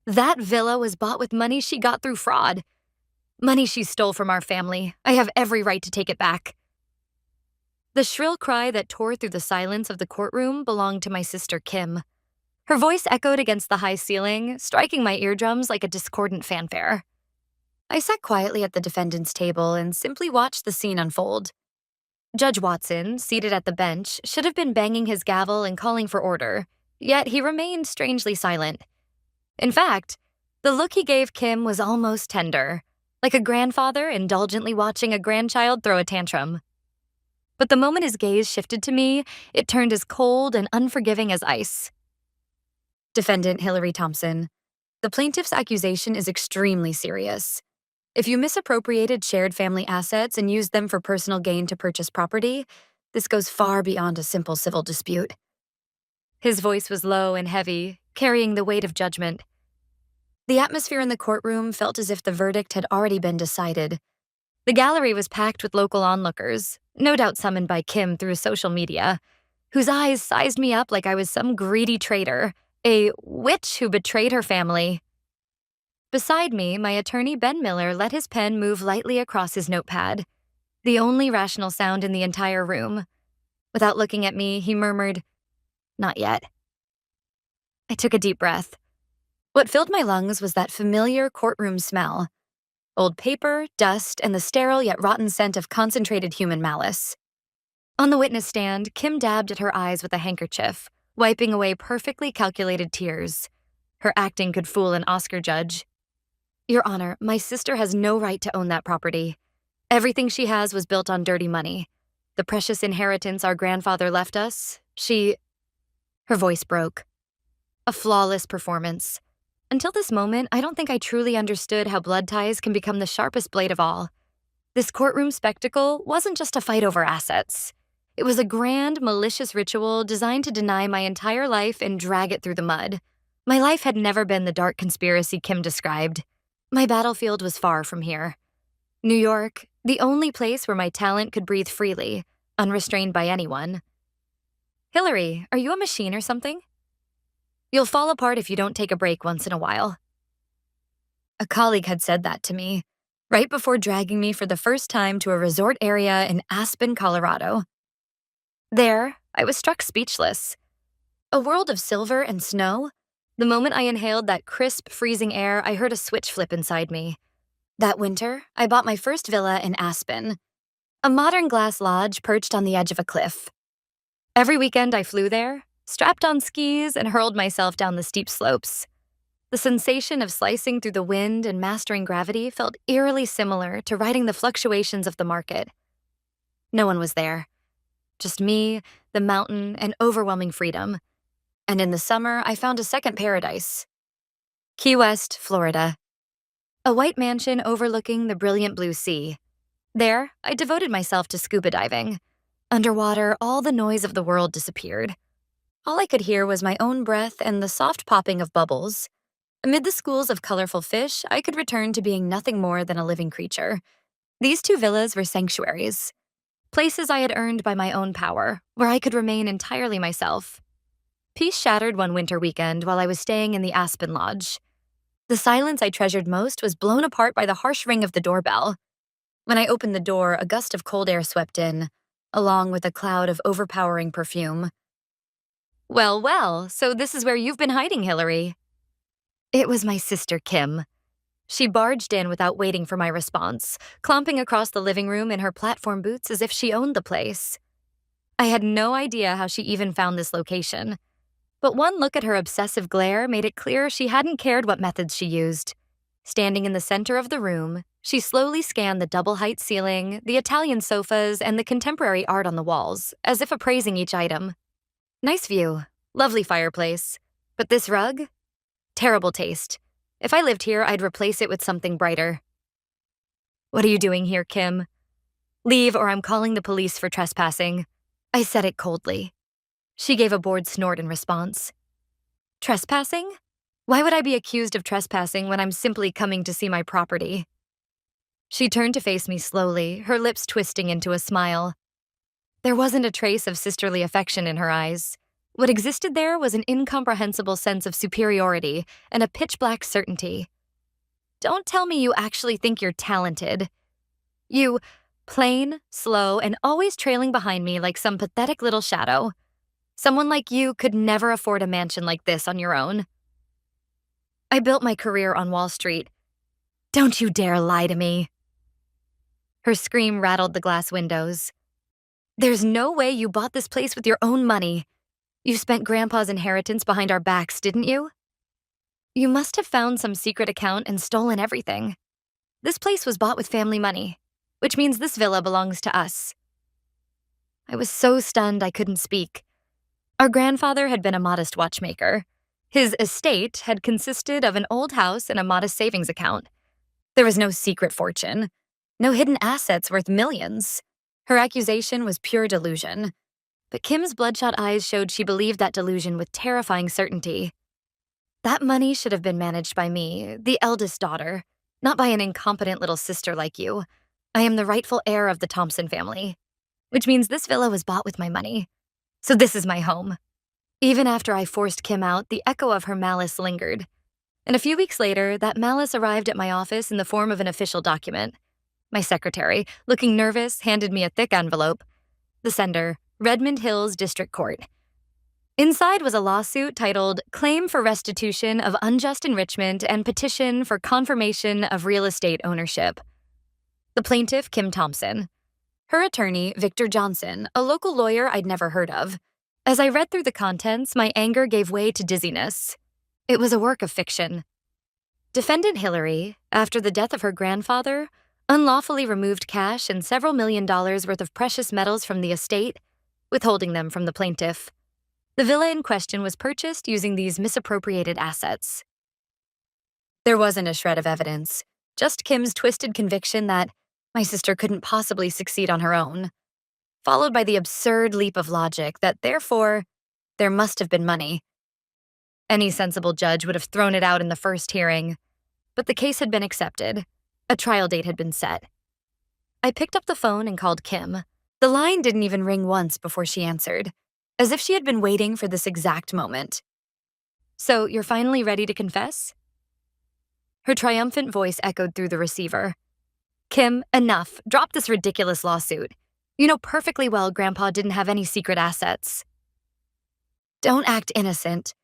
That villa was bought with money she got through fraud. Money she stole from our family. I have every right to take it back. The shrill cry that tore through the silence of the courtroom belonged to my sister Kim. Her voice echoed against the high ceiling, striking my eardrums like a discordant fanfare. I sat quietly at the defendant's table and simply watched the scene unfold. Judge Watson, seated at the bench, should have been banging his gavel and calling for order, yet he remained strangely silent. In fact, the look he gave Kim was almost tender, like a grandfather indulgently watching a grandchild throw a tantrum. But the moment his gaze shifted to me, it turned as cold and unforgiving as ice. Defendant Hillary Thompson, the plaintiff's accusation is extremely serious. If you misappropriated shared family assets and used them for personal gain to purchase property, this goes far beyond a simple civil dispute. His voice was low and heavy, carrying the weight of judgment. The atmosphere in the courtroom felt as if the verdict had already been decided. The gallery was packed with local onlookers, no doubt summoned by Kim through social media, whose eyes sized me up like I was some greedy traitor, a witch who betrayed her family. Beside me, my attorney Ben Miller let his pen move lightly across his notepad, the only rational sound in the entire room. Without looking at me, he murmured, "Not yet." I took a deep breath. What filled my lungs was that familiar courtroom smell: old paper, dust, and the sterile yet rotten scent of concentrated human malice. On the witness stand, Kim dabbed at her eyes with a handkerchief, wiping away perfectly calculated tears. Her acting could fool an Oscar judge. "Your Honor, my sister has no right to own that property. Everything she has was built on dirty money. The precious inheritance our grandfather left us, Her voice broke. A flawless performance. Until this moment, I don't think I truly understood how blood ties can become the sharpest blade of all. This courtroom spectacle wasn't just a fight over assets. It was a grand, malicious ritual designed to deny my entire life and drag it through the mud. My life had never been the dark conspiracy Kim described. My battlefield was far from here. New York, the only place where my talent could breathe freely, unrestrained by anyone. "Hillary, are you a machine or something? You'll fall apart if you don't take a break once in a while." A colleague had said that to me, right before dragging me for the first time to a resort area in Aspen, Colorado. There, I was struck speechless. A world of silver and snow. The moment I inhaled that crisp, freezing air, I heard a switch flip inside me. That winter, I bought my first villa in Aspen, a modern glass lodge perched on the edge of a cliff. Every weekend I flew there, strapped on skis, and hurled myself down the steep slopes. The sensation of slicing through the wind and mastering gravity felt eerily similar to riding the fluctuations of the market. No one was there. Just me, the mountain, and overwhelming freedom. And in the summer, I found a second paradise. Key West, Florida. A white mansion overlooking the brilliant blue sea. There, I devoted myself to scuba diving. Underwater, all the noise of the world disappeared. All I could hear was my own breath and the soft popping of bubbles. Amid the schools of colorful fish, I could return to being nothing more than a living creature. These two villas were sanctuaries, places I had earned by my own power, where I could remain entirely myself. Peace shattered one winter weekend while I was staying in the Aspen Lodge. The silence I treasured most was blown apart by the harsh ring of the doorbell. When I opened the door, a gust of cold air swept in, along with a cloud of overpowering perfume. "Well, well, so this is where you've been hiding, Hillary." It was my sister Kim. She barged in without waiting for my response, clomping across the living room in her platform boots as if she owned the place. I had no idea how she even found this location, but one look at her obsessive glare made it clear she hadn't cared what methods she used. Standing in the center of the room, she slowly scanned the double-height ceiling, the Italian sofas, and the contemporary art on the walls, as if appraising each item. "Nice view. Lovely fireplace. But this rug? Terrible taste. If I lived here, I'd replace it with something brighter." "What are you doing here, Kim?" "Leave or I'm calling the police for trespassing." I said it coldly. She gave a bored snort in response. "Trespassing? Why would I be accused of trespassing when I'm simply coming to see my property?" She turned to face me slowly, her lips twisting into a smile. There wasn't a trace of sisterly affection in her eyes, What existed there was an incomprehensible sense of superiority and a pitch-black certainty. Don't tell me you actually think you're talented. You, plain, slow, and always trailing behind me like some pathetic little shadow. Someone like you could never afford a mansion like this on your own. I built my career on Wall Street. Don't you dare lie to me. Her scream rattled the glass windows. There's no way you bought this place with your own money. You spent Grandpa's inheritance behind our backs, didn't you? You must have found some secret account and stolen everything. This place was bought with family money, which means this villa belongs to us. I was so stunned I couldn't speak. Our grandfather had been a modest watchmaker. His estate had consisted of an old house and a modest savings account. There was no secret fortune, no hidden assets worth millions. Her accusation was pure delusion. But Kim's bloodshot eyes showed she believed that delusion with terrifying certainty. That money should have been managed by me, the eldest daughter, not by an incompetent little sister like you. I am the rightful heir of the Thompson family, which means this villa was bought with my money. So this is my home. Even after I forced Kim out, the echo of her malice lingered. And a few weeks later, that malice arrived at my office in the form of an official document. My secretary, looking nervous, handed me a thick envelope. The sender, Redmond Hills District Court. Inside was a lawsuit titled Claim for Restitution of Unjust Enrichment and Petition for Confirmation of Real Estate Ownership. The plaintiff, Kim Thompson. Her attorney, Victor Johnson, a local lawyer I'd never heard of. As I read through the contents, my anger gave way to dizziness. It was a work of fiction. Defendant Hillary, after the death of her grandfather, unlawfully removed cash and several $1 million worth of precious metals from the estate, withholding them from the plaintiff. The villa in question was purchased using these misappropriated assets. There wasn't a shred of evidence, just Kim's twisted conviction that my sister couldn't possibly succeed on her own, followed by the absurd leap of logic that, therefore, there must have been money. Any sensible judge would have thrown it out in the first hearing, but the case had been accepted. A trial date had been set. I picked up the phone and called Kim. The line didn't even ring once before she answered, as if she had been waiting for this exact moment. So, you're finally ready to confess? Her triumphant voice echoed through the receiver. Kim, enough. Drop this ridiculous lawsuit. You know perfectly well Grandpa didn't have any secret assets. Don't act innocent.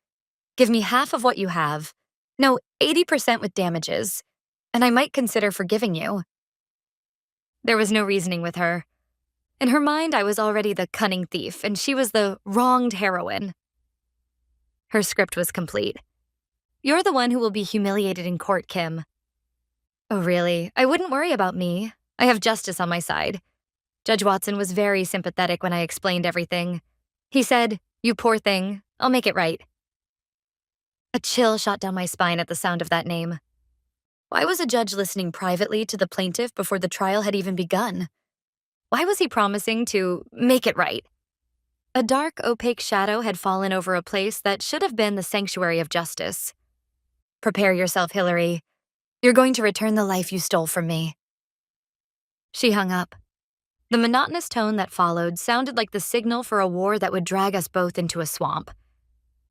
Give me half of what you have. No, 80% with damages. And I might consider forgiving you. There was no reasoning with her. In her mind, I was already the cunning thief, and she was the wronged heroine. Her script was complete. You're the one who will be humiliated in court, Kim. Oh, really? I wouldn't worry about me. I have justice on my side. Judge Watson was very sympathetic when I explained everything. He said, "You poor thing, I'll make it right." A chill shot down my spine at the sound of that name. Why was a judge listening privately to the plaintiff before the trial had even begun? Why was he promising to make it right? A dark, opaque shadow had fallen over a place that should have been the sanctuary of justice. Prepare yourself, Hillary. You're going to return the life you stole from me. She hung up. The monotonous tone that followed sounded like the signal for a war that would drag us both into a swamp.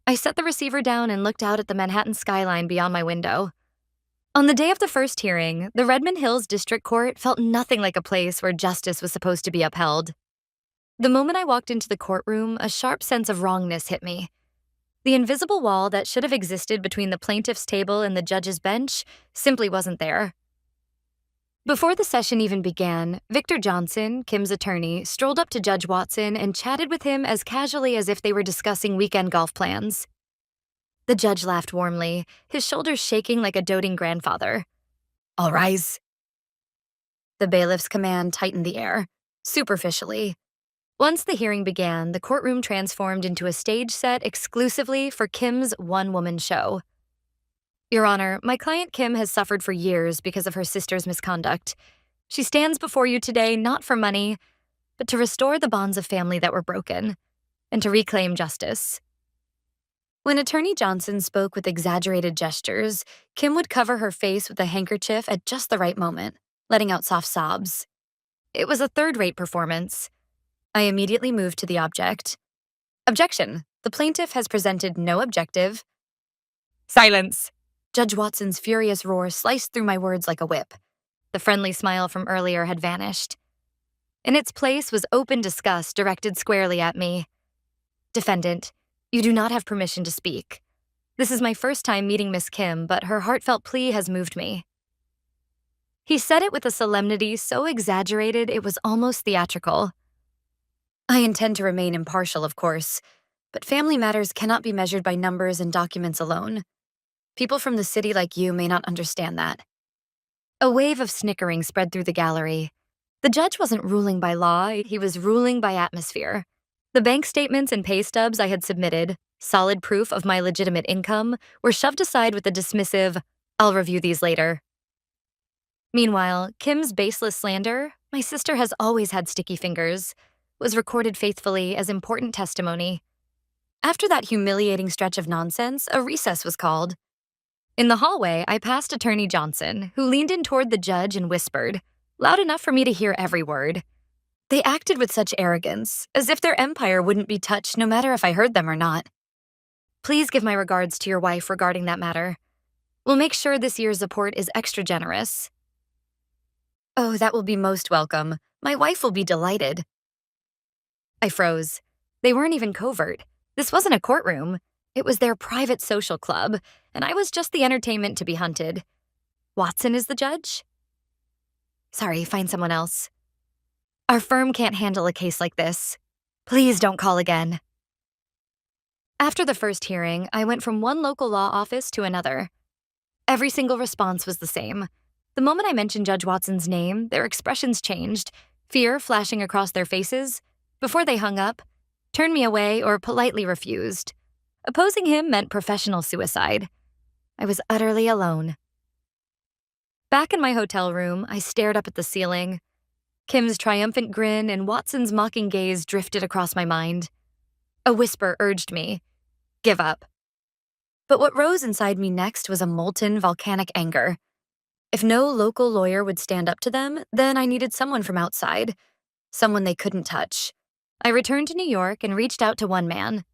I set the receiver down and looked out at the Manhattan skyline beyond my window. On the day of the first hearing, the Redmond Hills District Court felt nothing like a place where justice was supposed to be upheld. The moment I walked into the courtroom, a sharp sense of wrongness hit me. The invisible wall that should have existed between the plaintiff's table and the judge's bench simply wasn't there. Before the session even began, Victor Johnson, Kim's attorney, strolled up to Judge Watson and chatted with him as casually as if they were discussing weekend golf plans. The judge laughed warmly, his shoulders shaking like a doting grandfather. All rise. The bailiff's command tightened the air, superficially. Once the hearing began, the courtroom transformed into a stage set exclusively for Kim's one-woman show. Your Honor, my client Kim has suffered for years because of her sister's misconduct. She stands before you today not for money, but to restore the bonds of family that were broken, and to reclaim justice. When Attorney Johnson spoke with exaggerated gestures, Kim would cover her face with a handkerchief at just the right moment, letting out soft sobs. It was a third-rate performance. I immediately moved to the object. Objection. The plaintiff has presented no objective. Silence! Judge Watson's furious roar sliced through my words like a whip. The friendly smile from earlier had vanished. In its place was open disgust directed squarely at me. Defendant, you do not have permission to speak. This is my first time meeting Miss Kim, but her heartfelt plea has moved me. He said it with a solemnity so exaggerated it was almost theatrical. I intend to remain impartial, of course, but family matters cannot be measured by numbers and documents alone. People from the city like you may not understand that. A wave of snickering spread through the gallery. The judge wasn't ruling by law, he was ruling by atmosphere. The bank statements and pay stubs I had submitted, solid proof of my legitimate income, were shoved aside with a dismissive, "I'll review these later." Meanwhile, Kim's baseless slander, "My sister has always had sticky fingers," was recorded faithfully as important testimony. After that humiliating stretch of nonsense, a recess was called. In the hallway, I passed Attorney Johnson, who leaned in toward the judge and whispered, loud enough for me to hear every word. They acted with such arrogance, as if their empire wouldn't be touched no matter if I heard them or not. Please give my regards to your wife regarding that matter. We'll make sure this year's support is extra generous. Oh, that will be most welcome. My wife will be delighted. I froze. They weren't even covert. This wasn't a courtroom. It was their private social club, and I was just the entertainment to be hunted. Watson is the judge? Sorry, find someone else. Our firm can't handle a case like this. Please don't call again. After the first hearing, I went from one local law office to another. Every single response was the same. The moment I mentioned Judge Watson's name, their expressions changed, fear flashing across their faces. Before they hung up, turned me away or politely refused. Opposing him meant professional suicide. I was utterly alone. Back in my hotel room, I stared up at the ceiling. Kim's triumphant grin and Watson's mocking gaze drifted across my mind. A whisper urged me, give up. But what rose inside me next was a molten, volcanic anger. If no local lawyer would stand up to them, then I needed someone from outside, someone they couldn't touch. I returned to New York and reached out to one man,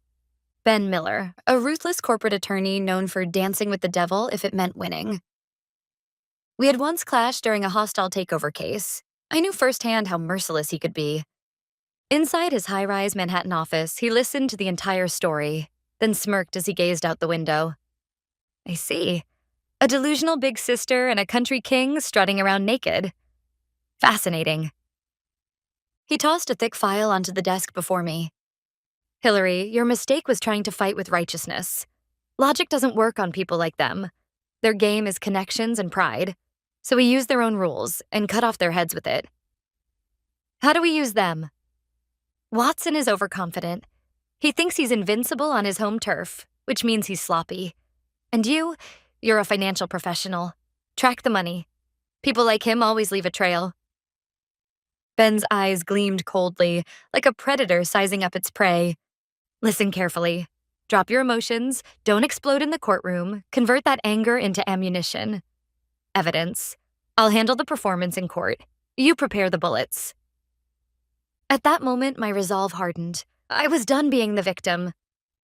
Ben Miller, a ruthless corporate attorney known for dancing with the devil if it meant winning. We had once clashed during a hostile takeover case. I knew firsthand how merciless he could be. Inside his high-rise Manhattan office, he listened to the entire story, then smirked as he gazed out the window. I see. A delusional big sister and a country king strutting around naked. Fascinating. He tossed a thick file onto the desk before me. Hillary, your mistake was trying to fight with righteousness. Logic doesn't work on people like them. Their game is connections and pride. So we use their own rules and cut off their heads with it. How do we use them? Watson is overconfident. He thinks he's invincible on his home turf, which means he's sloppy. And you're a financial professional. Track the money. People like him always leave a trail. Ben's eyes gleamed coldly, like a predator sizing up its prey. Listen carefully. Drop your emotions, don't explode in the courtroom, convert that anger into ammunition. Evidence. I'll handle the performance in court. You prepare the bullets. At that moment, my resolve hardened. I was done being the victim.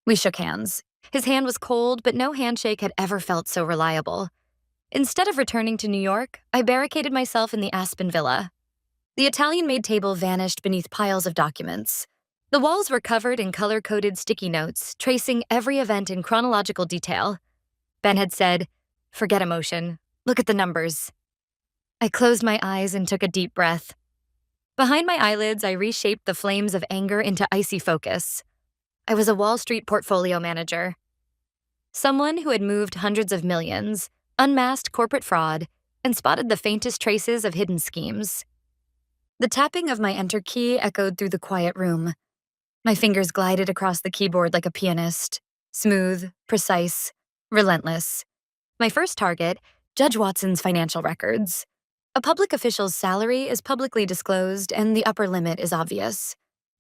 We shook hands. His hand was cold, but no handshake had ever felt so reliable. Instead of returning to New York, I barricaded myself in the Aspen Villa. The Italian-made table vanished beneath piles of documents. The walls were covered in color-coded sticky notes, tracing every event in chronological detail. Ben had said, "Forget emotion. Look at the numbers." I closed my eyes and took a deep breath. Behind my eyelids, I reshaped the flames of anger into icy focus. I was a Wall Street portfolio manager. Someone who had moved hundreds of millions, unmasked corporate fraud, and spotted the faintest traces of hidden schemes. The tapping of my enter key echoed through the quiet room. My fingers glided across the keyboard like a pianist, smooth, precise, relentless. My first target, Judge Watson's financial records. A public official's salary is publicly disclosed and the upper limit is obvious.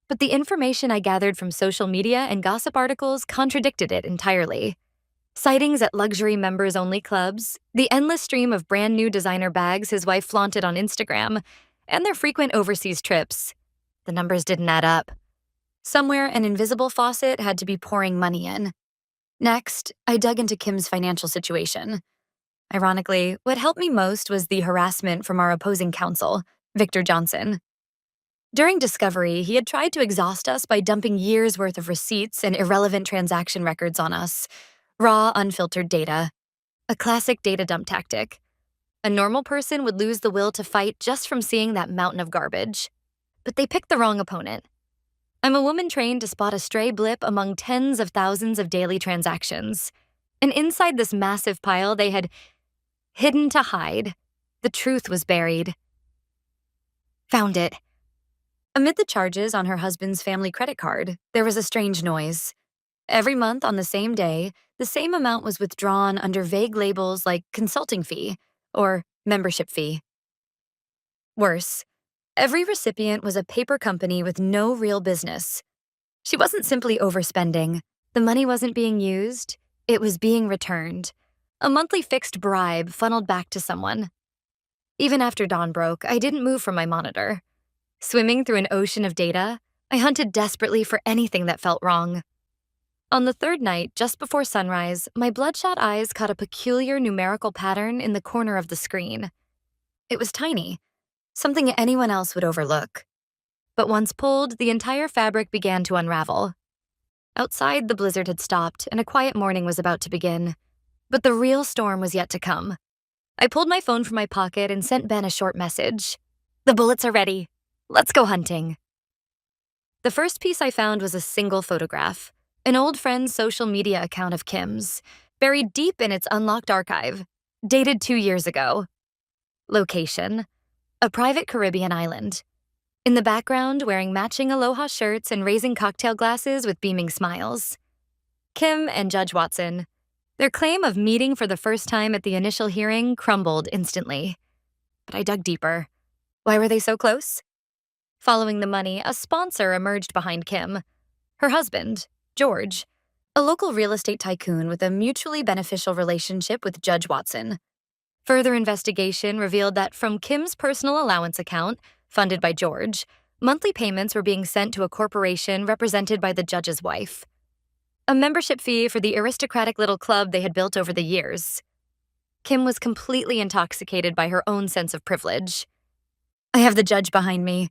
But the information I gathered from social media and gossip articles contradicted it entirely. Sightings at luxury members-only clubs, the endless stream of brand-new designer bags his wife flaunted on Instagram, and their frequent overseas trips. The numbers didn't add up. Somewhere, an invisible faucet had to be pouring money in. Next, I dug into Kim's financial situation. Ironically, what helped me most was the harassment from our opposing counsel, Victor Johnson. During discovery, he had tried to exhaust us by dumping years' worth of receipts and irrelevant transaction records on us. Raw, unfiltered data. A classic data dump tactic. A normal person would lose the will to fight just from seeing that mountain of garbage. But they picked the wrong opponent. I'm a woman trained to spot a stray blip among tens of thousands of daily transactions. And inside this massive pile, they had hidden to hide. The truth was buried. Found it. Amid the charges on her husband's family credit card, there was a strange noise. Every month on the same day, the same amount was withdrawn under vague labels like consulting fee or membership fee. Worse, every recipient was a paper company with no real business. She wasn't simply overspending. The money wasn't being used. It was being returned. A monthly fixed bribe funneled back to someone. Even after dawn broke, I didn't move from my monitor. Swimming through an ocean of data, I hunted desperately for anything that felt wrong. On the third night, just before sunrise, my bloodshot eyes caught a peculiar numerical pattern in the corner of the screen. It was tiny, something anyone else would overlook. But once pulled, the entire fabric began to unravel. Outside, the blizzard had stopped, and a quiet morning was about to begin. But the real storm was yet to come. I pulled my phone from my pocket and sent Ben a short message. "The bullets are ready. Let's go hunting." The first piece I found was a single photograph, an old friend's social media account of Kim's, buried deep in its unlocked archive, dated 2 years ago. Location: a private Caribbean island. In the background, wearing matching aloha shirts and raising cocktail glasses with beaming smiles. Kim and Judge Watson. Their claim of meeting for the first time at the initial hearing crumbled instantly. But I dug deeper. Why were they so close? Following the money, a sponsor emerged behind Kim. Her husband, George, a local real estate tycoon with a mutually beneficial relationship with Judge Watson. Further investigation revealed that from Kim's personal allowance account, funded by George, monthly payments were being sent to a corporation represented by the judge's wife. A membership fee for the aristocratic little club they had built over the years. Kim was completely intoxicated by her own sense of privilege. I have the judge behind me.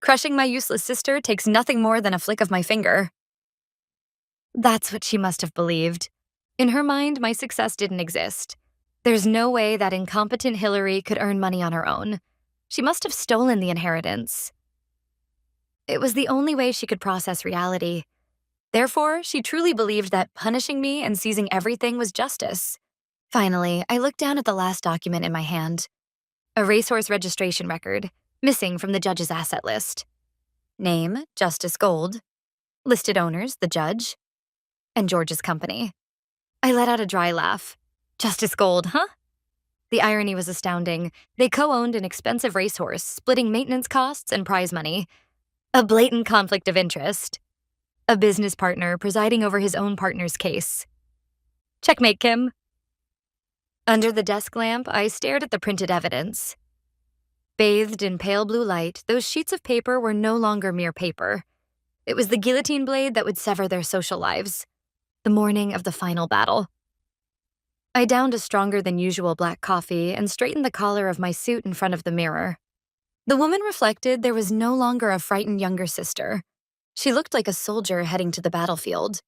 Crushing my useless sister takes nothing more than a flick of my finger. That's what she must have believed. In her mind, my success didn't exist. There's no way that incompetent Hillary could earn money on her own. She must have stolen the inheritance. It was the only way she could process reality. Therefore, she truly believed that punishing me and seizing everything was justice. Finally, I looked down at the last document in my hand. A racehorse registration record, missing from the judge's asset list. Name, Justice Gold. Listed owners, the judge. And George's company. I let out a dry laugh. Justice Gold, huh? The irony was astounding. They co-owned an expensive racehorse, splitting maintenance costs and prize money. A blatant conflict of interest. A business partner presiding over his own partner's case. Checkmate, Kim. Under the desk lamp, I stared at the printed evidence. Bathed in pale blue light, those sheets of paper were no longer mere paper. It was the guillotine blade that would sever their social lives. The morning of the final battle. I downed a stronger than usual black coffee and straightened the collar of my suit in front of the mirror. The woman reflected there was no longer a frightened younger sister. She looked like a soldier heading to the battlefield.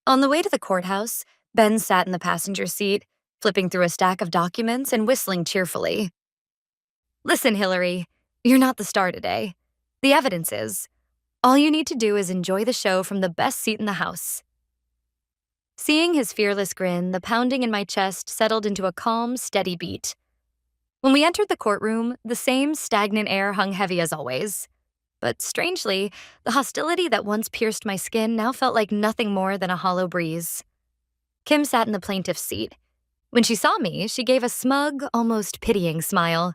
On the way to the courthouse, Ben sat in the passenger seat, flipping through a stack of documents and whistling cheerfully. Listen, Hillary, you're not the star today. The evidence is. All you need to do is enjoy the show from the best seat in the house. Seeing his fearless grin, the pounding in my chest settled into a calm, steady beat. When we entered the courtroom, the same stagnant air hung heavy as always. But strangely, the hostility that once pierced my skin now felt like nothing more than a hollow breeze. Kim sat in the plaintiff's seat. When she saw me, she gave a smug, almost pitying smile.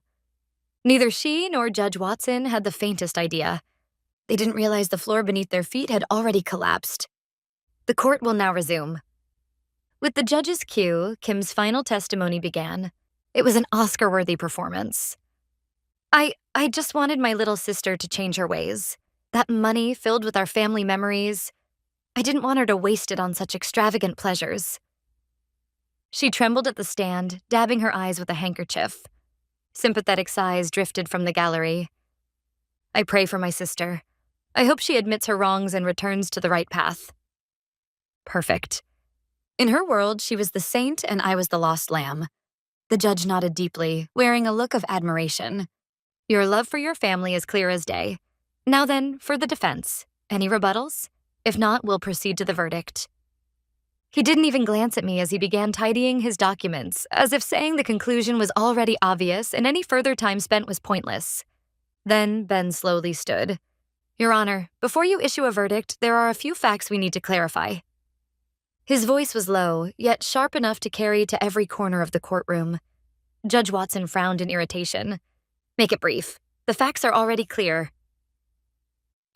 Neither she nor Judge Watson had the faintest idea. They didn't realize the floor beneath their feet had already collapsed. The court will now resume. With the judge's cue, Kim's final testimony began. It was an Oscar-worthy performance. I just wanted my little sister to change her ways. That money filled with our family memories. I didn't want her to waste it on such extravagant pleasures. She trembled at the stand, dabbing her eyes with a handkerchief. Sympathetic sighs drifted from the gallery. I pray for my sister. I hope she admits her wrongs and returns to the right path. Perfect. In her world, she was the saint and I was the lost lamb. The judge nodded deeply, wearing a look of admiration. Your love for your family is clear as day. Now then, for the defense. Any rebuttals? If not, we'll proceed to the verdict. He didn't even glance at me as he began tidying his documents, as if saying the conclusion was already obvious and any further time spent was pointless. Then Ben slowly stood. Your Honor, before you issue a verdict, there are a few facts we need to clarify. His voice was low, yet sharp enough to carry to every corner of the courtroom. Judge Watson frowned in irritation. Make it brief. The facts are already clear.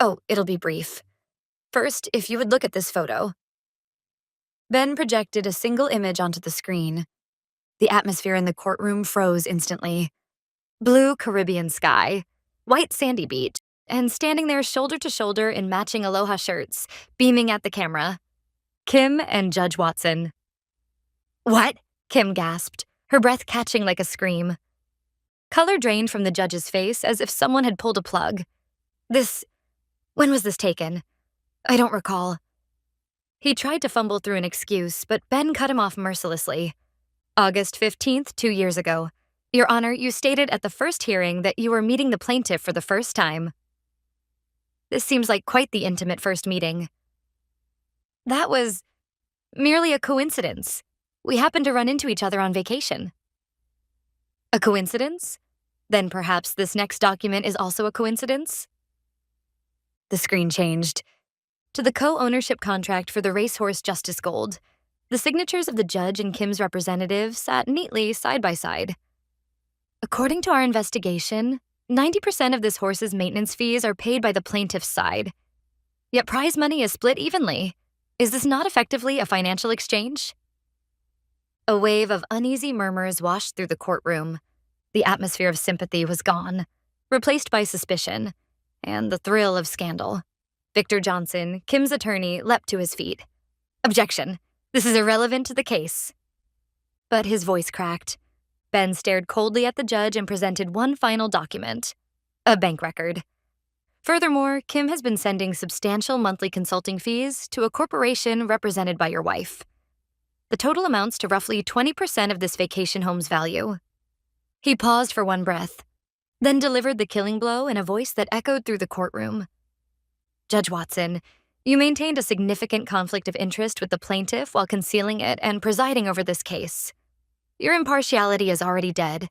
Oh, it'll be brief. First, if you would look at this photo. Ben projected a single image onto the screen. The atmosphere in the courtroom froze instantly. Blue Caribbean sky, white sandy beach, and standing there shoulder to shoulder in matching aloha shirts, beaming at the camera. Kim and Judge Watson. What? Kim gasped, her breath catching like a scream. Color drained from the judge's face as if someone had pulled a plug. When was this taken? I don't recall. He tried to fumble through an excuse, but Ben cut him off mercilessly. August 15th, 2 years ago. Your Honor, you stated at the first hearing that you were meeting the plaintiff for the first time. This seems like quite the intimate first meeting. That was merely a coincidence. We happened to run into each other on vacation. A coincidence? Then perhaps this next document is also a coincidence? The screen changed. To the co-ownership contract for the Racehorse Justice Gold. The signatures of the judge and Kim's representative sat neatly side by side. According to our investigation, 90% of this horse's maintenance fees are paid by the plaintiff's side. Yet prize money is split evenly. Is this not effectively a financial exchange? A wave of uneasy murmurs washed through the courtroom. The atmosphere of sympathy was gone, replaced by suspicion, and the thrill of scandal. Victor Johnson, Kim's attorney, leapt to his feet. Objection. This is irrelevant to the case. But his voice cracked. Ben stared coldly at the judge and presented one final document. A bank record. Furthermore, Kim has been sending substantial monthly consulting fees to a corporation represented by your wife. The total amounts to roughly 20% of this vacation home's value. He paused for one breath, then delivered the killing blow in a voice that echoed through the courtroom. Judge Watson, you maintained a significant conflict of interest with the plaintiff while concealing it and presiding over this case. Your impartiality is already dead.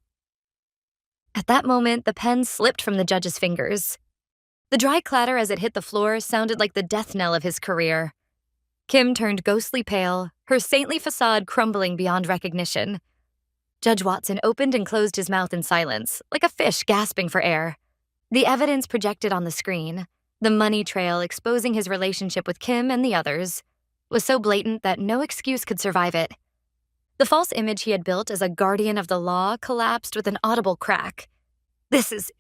At that moment, the pen slipped from the judge's fingers. The dry clatter as it hit the floor sounded like the death knell of his career. Kim turned ghostly pale, her saintly facade crumbling beyond recognition. Judge Watson opened and closed his mouth in silence, like a fish gasping for air. The evidence projected on the screen, the money trail exposing his relationship with Kim and the others, was so blatant that no excuse could survive it. The false image he had built as a guardian of the law collapsed with an audible crack. This is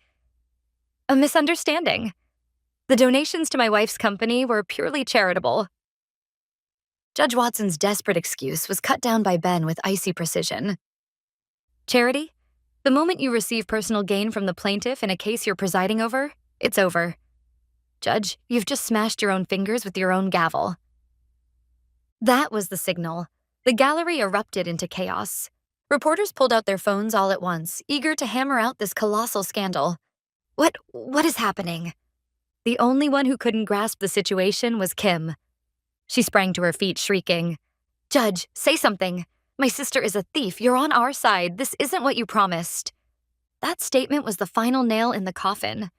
a misunderstanding. The donations to my wife's company were purely charitable. Judge Watson's desperate excuse was cut down by Ben with icy precision. Charity? The moment you receive personal gain from the plaintiff in a case you're presiding over, it's over. Judge, you've just smashed your own fingers with your own gavel. That was the signal. The gallery erupted into chaos. Reporters pulled out their phones all at once, eager to hammer out this colossal scandal. What is happening? The only one who couldn't grasp the situation was Kim. She sprang to her feet, shrieking, Judge, say something. My sister is a thief. You're on our side. This isn't what you promised. That statement was the final nail in the coffin.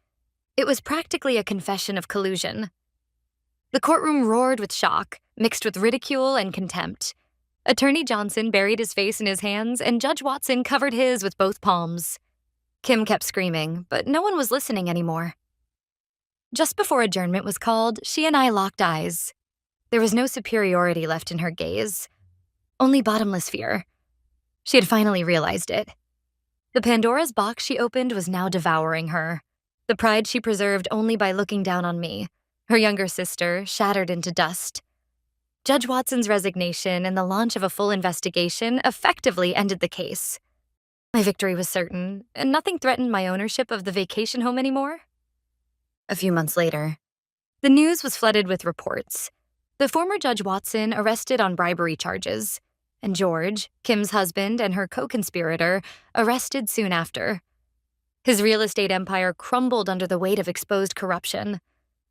It was practically a confession of collusion. The courtroom roared with shock, mixed with ridicule and contempt. Attorney Johnson buried his face in his hands, and Judge Watson covered his with both palms. Kim kept screaming, but no one was listening anymore. Just before adjournment was called, she and I locked eyes. There was no superiority left in her gaze, only bottomless fear. She had finally realized it. The Pandora's box she opened was now devouring her. the pride she preserved only by looking down on me, her younger sister, shattered into dust. Judge Watson's resignation and the launch of a full investigation effectively ended the case. My victory was certain, and nothing threatened my ownership of the vacation home anymore. A few months later, the news was flooded with reports. The former Judge Watson arrested on bribery charges, and George, Kim's husband and her co-conspirator, arrested soon after. His real estate empire crumbled under the weight of exposed corruption,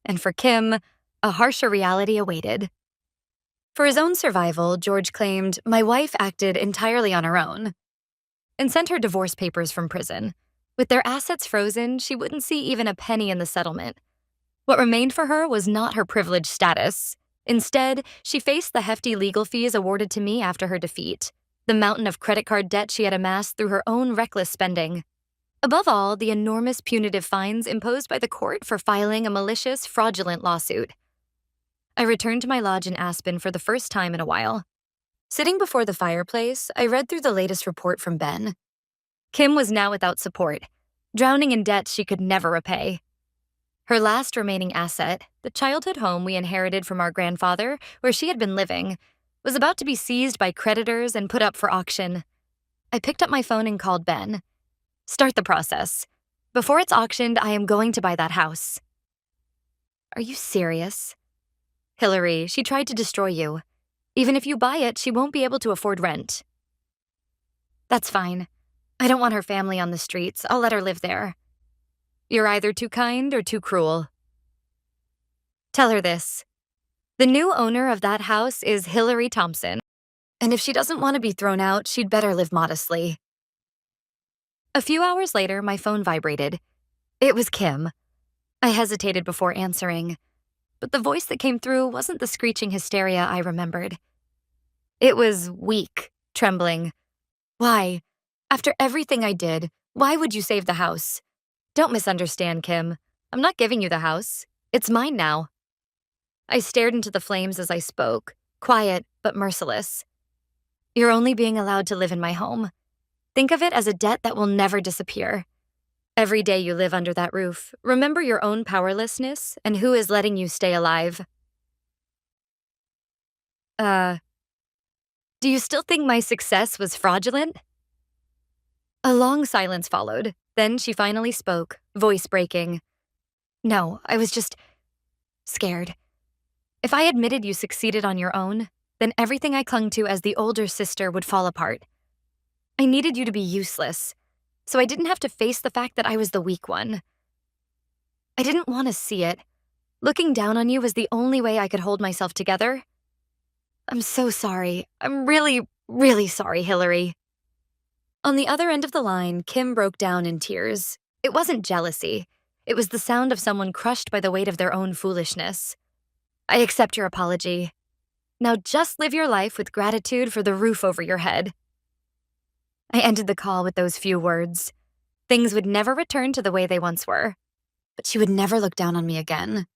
and for Kim, a harsher reality awaited. For his own survival, George claimed my wife acted entirely on her own and sent her divorce papers from prison. With their assets frozen, she wouldn't see even a penny in the settlement. What remained for her was not her privileged status. Instead, she faced the hefty legal fees awarded to me after her defeat, the mountain of credit card debt she had amassed through her own reckless spending. Above all, the enormous punitive fines imposed by the court for filing a malicious, fraudulent lawsuit. I returned to my lodge in Aspen for the first time in a while. Sitting before the fireplace, I read through the latest report from Ben. Kim was now without support, drowning in debts she could never repay. Her last remaining asset, the childhood home we inherited from our grandfather, where she had been living, was about to be seized by creditors and put up for auction. I picked up my phone and called Ben. Start the process. Before it's auctioned, I am going to buy that house. Are you serious? Hillary, she tried to destroy you. Even if you buy it, she won't be able to afford rent. That's fine. I don't want her family on the streets. I'll let her live there. You're either too kind or too cruel. Tell her this. The new owner of that house is Hillary Thompson, and if she doesn't want to be thrown out, she'd better live modestly. A few hours later, my phone vibrated. It was Kim. I hesitated before answering, but the voice that came through wasn't the screeching hysteria I remembered. It was weak, trembling. Why? After everything I did, why would you save the house? Don't misunderstand, Kim. I'm not giving you the house. It's mine now. I stared into the flames as I spoke, quiet but merciless. You're only being allowed to live in my home. Think of it as a debt that will never disappear. Every day you live under that roof, remember your own powerlessness and who is letting you stay alive. Do you still think my success was fraudulent? A long silence followed. Then she finally spoke, voice breaking. No, I was just scared. If I admitted you succeeded on your own, then everything I clung to as the older sister would fall apart. I needed you to be useless, so I didn't have to face the fact that I was the weak one. I didn't want to see it. Looking down on you was the only way I could hold myself together. I'm so sorry. I'm really, really sorry, Hillary. On the other end of the line, Kim broke down in tears. It wasn't jealousy. It was the sound of someone crushed by the weight of their own foolishness. I accept your apology. Now just live your life with gratitude for the roof over your head. I ended the call with those few words. Things would never return to the way they once were, but she would never look down on me again.